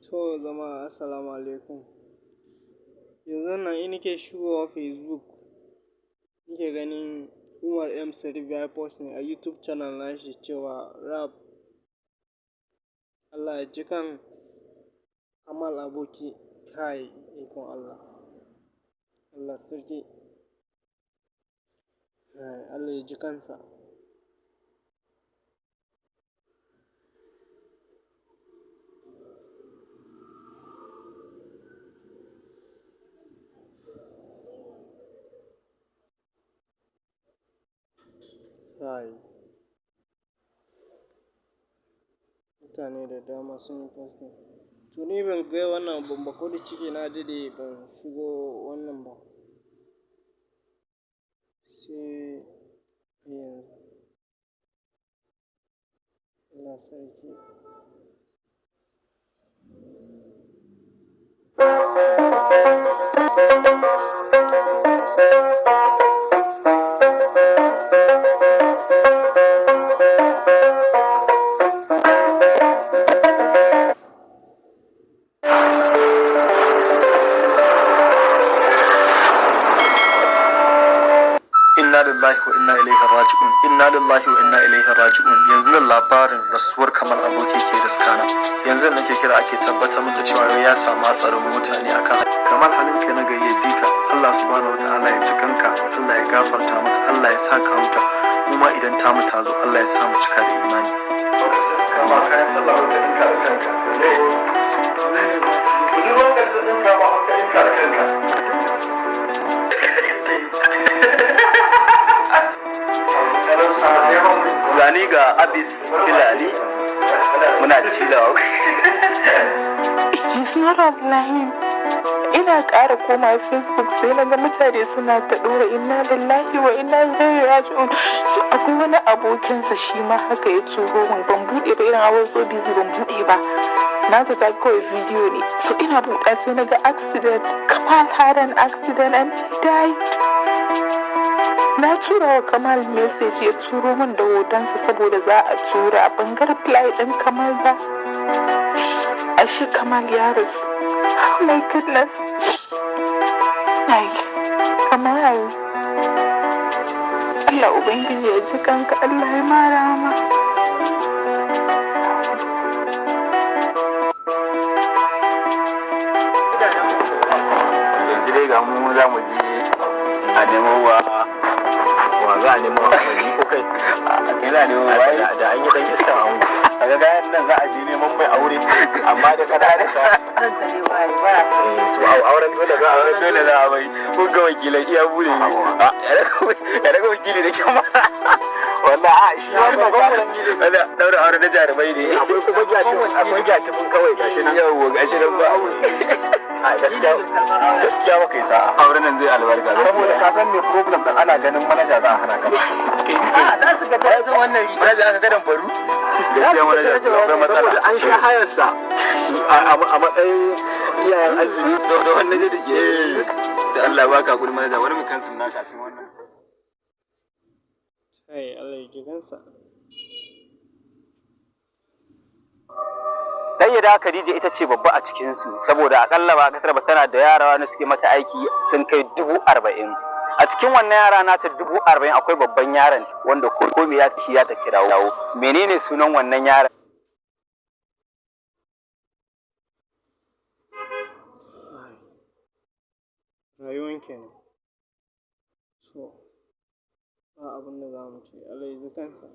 To jama'a assalamu alaikum. Yanzu nan in nake shigowa Facebook nake ganin Umar M Sharif ya post ne a YouTube channel nashi cewa rap Allah ya ji kan Kamal Aboki kai ikon Allah. Allah sarki. Allah ya ji kansa. Kai. Mutane da dama sun yi posting. To ni ban ga wannan abun ba ko da ciki na daɗe ban shigo wannan ba. Sai yanzu. Allah sarki. Inna lillahi wa inna ilaihi raji'un. Inna lillahi wa inna ilaihi raji'un. Yanzu nan labarin rasuwar Kamal Aboki ke riskana. Yanzu nake kira ake tabbatar min da cewa ya samu hatsarin mota ne akan Kamal halin ka na gayye bika. Allah subhanahu wa ta'ala ya cikanka, Allah ya gafarta maka, Allah ya saka wuta. Mu ma idan ta mu tazo Allah ya sa mu cika da imani. Kama kayan sallah wanda in ka da kanka. Budurwar ka sun ɗinka ba haka in ka da kanka. Gani ga Abis Bilali muna cilawa. It's not online. Ina ƙara koma Facebook sai na ga mutane suna ta ɗora inna lillahi wa inna ilaihi raji'un. So akwai wani abokinsa shi ma haka ya turo min ban buɗe ba, irin I was so busy ban buɗe ba. Na zata kawai bidiyo ne. So ina buɗa sai na ga accident. Kamal had an accident and he died. Na tura wa Kamal message ya turo min da hotonsa saboda za a tura ban ga reply ɗin Kamal ba. Ashe Kamal ya rasu. Oh my goodness. Ai, Kamal. Allah Ubangiji ya ji kanka, Allah ya mara ma. Yanzu dai ga mu za mu je a nemo wa za a nemo wa ko kai ina nemo wa da an yi dan iska a mu daga gayan nan za a je neman mai aure amma da kada da san ta ne wai ba su auren dole za a bai ko ga wakilan iya bude ya daga wakili da kyau wallahi a shi wannan kasan wala daura aure da jarumai ne akwai kuma gyati mun kawai gashi nan yawo gashi nan ba a gaskiya ba kai sa'a auren nan zai albarka saboda ka san me problem dan ana ganin manaja za a hana ka za su ga ta wannan manaja aka gadan faru gaskiya manaja akwai matsala saboda an sha hayarsa a matsayin iyayen azumi so wannan da ke da Allah baka kudi manaja wani mu kansu naka cikin wannan Kai Allah ya ji kansa. Sayyida Khadija ita ce babba a cikinsu saboda akalla ba kasar ba tana da yara wanda suke mata aiki sun kai 40,000. A cikin wannan yara nata 40,000 akwai babban yaron wanda ko me ya ci ya ta kirawo. Menene sunan wannan yaron? Rayuwan kenan. So ba abin da za mu ce Allah ya ji kansa.